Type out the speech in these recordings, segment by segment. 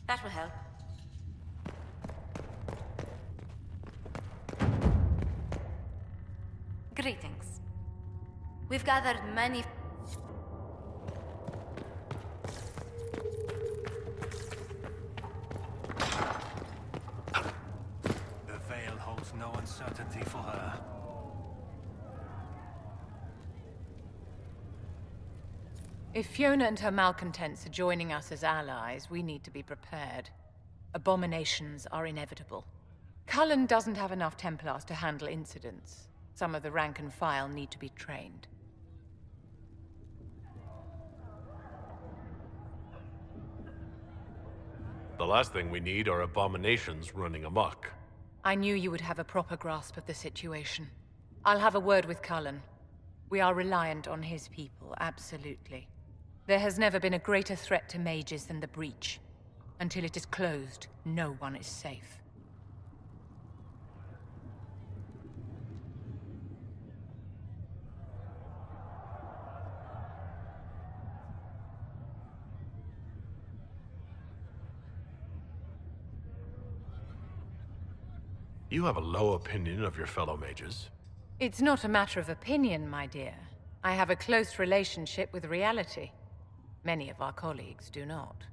That will help. Greetings. We've gathered many... The veil holds no uncertainty for her. If Fiona and her malcontents are joining us as allies, we need to be prepared. Abominations are inevitable. Cullen doesn't have enough Templars to handle incidents. Some of the rank and file need to be trained. The last thing we need are abominations running amok. I knew you would have a proper grasp of the situation. I'll have a word with Cullen. We are reliant on his people, absolutely. There has never been a greater threat to mages than the breach. Until it is closed, no one is safe. You have a low opinion of your fellow mages. It's not a matter of opinion, my dear. I have a close relationship with reality. Many of our colleagues do not.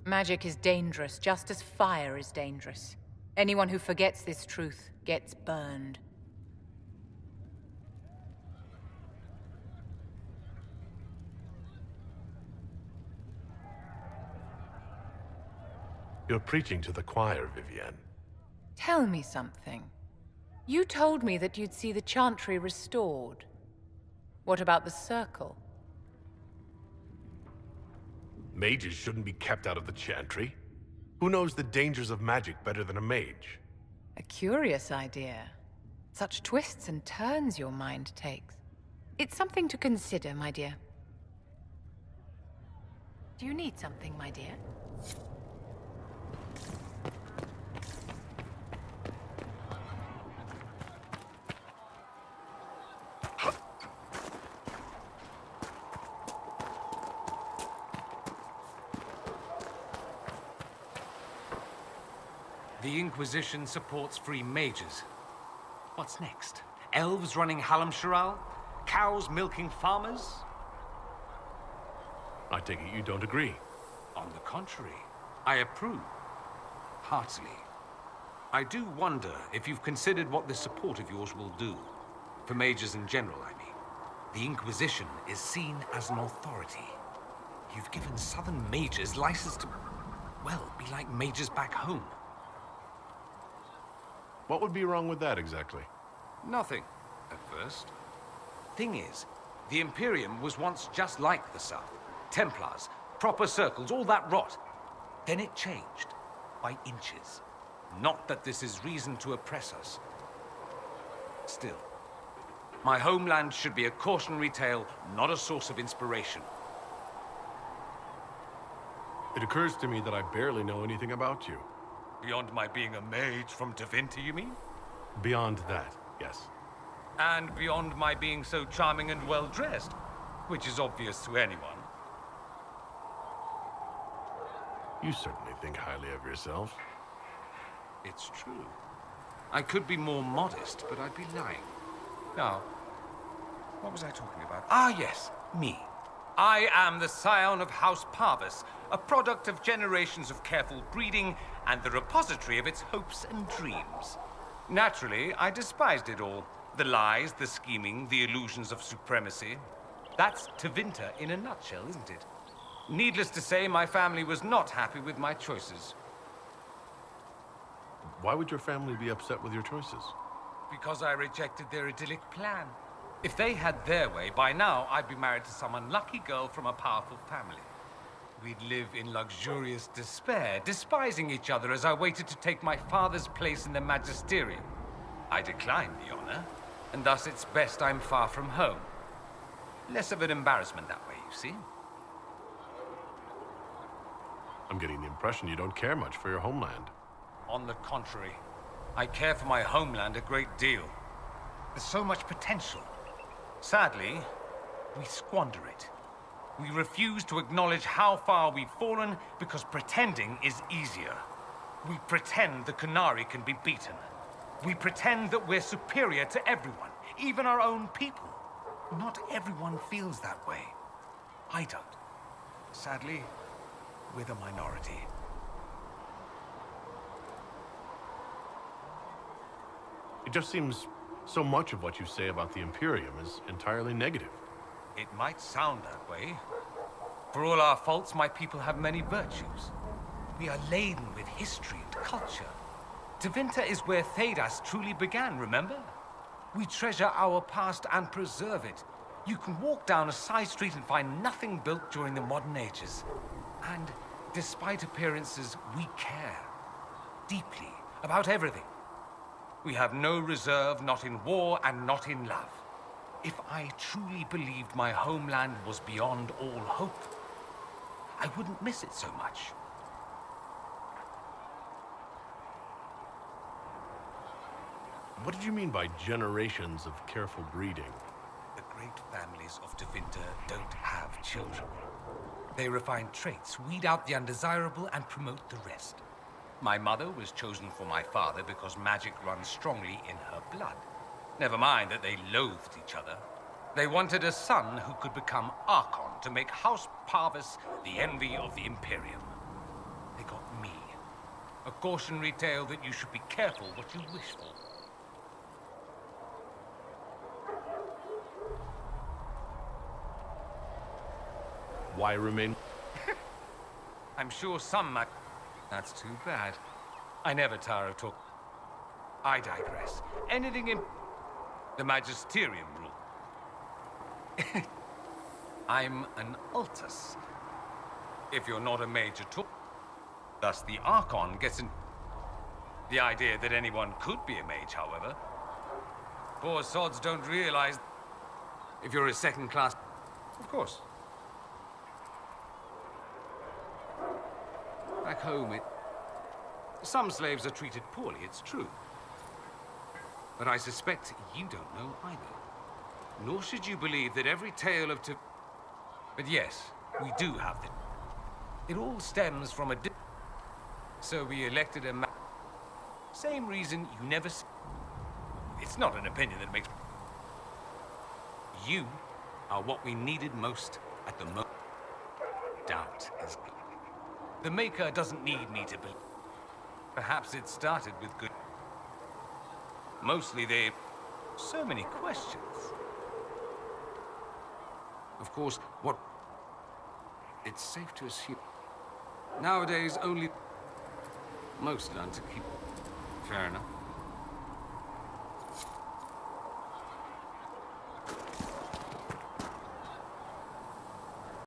Magic is dangerous, just as fire is dangerous. Anyone who forgets this truth gets burned. You're preaching to the choir, Vivienne. Tell me something. You told me that you'd see the Chantry restored. What about the Circle? Mages shouldn't be kept out of the Chantry. Who knows the dangers of magic better than a mage? A curious idea. Such twists and turns your mind takes. It's something to consider, my dear. Do you need something, my dear? The Inquisition supports free mages. What's next? Elves running Hallamsharal? Cows milking farmers? I take it you don't agree. On the contrary, I approve. Heartily. I do wonder if you've considered what this support of yours will do. For mages in general, I mean. The Inquisition is seen as an authority. You've given southern mages license to, well, be like mages back home. What would be wrong with that, exactly? Nothing, at first. Thing is, the Imperium was once just like the South. Templars, proper circles, all that rot. Then it changed, by inches. Not that this is reason to oppress us. Still, my homeland should be a cautionary tale, not a source of inspiration. It occurs to me that I barely know anything about you. Beyond my being a mage from Tevinter, you mean? Beyond that, yes. And beyond my being so charming and well-dressed, which is obvious to anyone. You certainly think highly of yourself. It's true. I could be more modest, but I'd be lying. Now, what was I talking about? Ah, yes, me. I am the scion of House Parvis, a product of generations of careful breeding and the repository of its hopes and dreams. Naturally, I despised it all. The lies, the scheming, the illusions of supremacy. That's Tevinter in a nutshell, isn't it? Needless to say, my family was not happy with my choices. Why would your family be upset with your choices? Because I rejected their idyllic plan. If they had their way, by now I'd be married to some unlucky girl from a powerful family. We'd live in luxurious despair, despising each other as I waited to take my father's place in the magisterium. I declined the honor, and thus it's best I'm far from home. Less of an embarrassment that way, you see. I'm getting the impression you don't care much for your homeland. On the contrary, I care for my homeland a great deal. There's so much potential. Sadly, we squander it. We refuse to acknowledge how far we've fallen because pretending is easier. We pretend the Qunari can be beaten. We pretend that we're superior to everyone, even our own people. Not everyone feels that way. I don't. Sadly, we're the minority. It just seems so much of what you say about the Imperium is entirely negative. It might sound that way. For all our faults, my people have many virtues. We are laden with history and culture. Tevinter is where Thedas truly began, remember? We treasure our past and preserve it. You can walk down a side street and find nothing built during the modern ages. And despite appearances, we care. Deeply. About everything. We have no reserve, not in war and not in love. If I truly believed my homeland was beyond all hope, I wouldn't miss it so much. What did you mean by generations of careful breeding? The great families of Tevinter don't have children. They refine traits, weed out the undesirable, and promote the rest. My mother was chosen for my father because magic runs strongly in her blood. Never mind that they loathed each other. They wanted a son who could become Archon to make House Parvis the envy of the Imperium. They got me. A cautionary tale that you should be careful what you wish for. Why remain? I'm sure some might... That's too bad. I never tire of talk. I digress. Anything in... the Magisterium rule. I'm an Altus. If you're not a mage at all. Thus the Archon gets in... The idea that anyone could be a mage, however. Poor sods don't realize... If you're a second class... Of course. Back home, some slaves are treated poorly, it's true. But I suspect you don't know either. Nor should you believe that every tale of But yes, we do have It all stems from a So we elected a Same reason you never It's not an opinion that makes... You are what we needed most at the moment. Doubt is good. The Maker doesn't need me to believe. Perhaps it started with good. Mostly they... So many questions. Of course, what... It's safe to assume... Nowadays, only... Most learn to keep... Fair enough.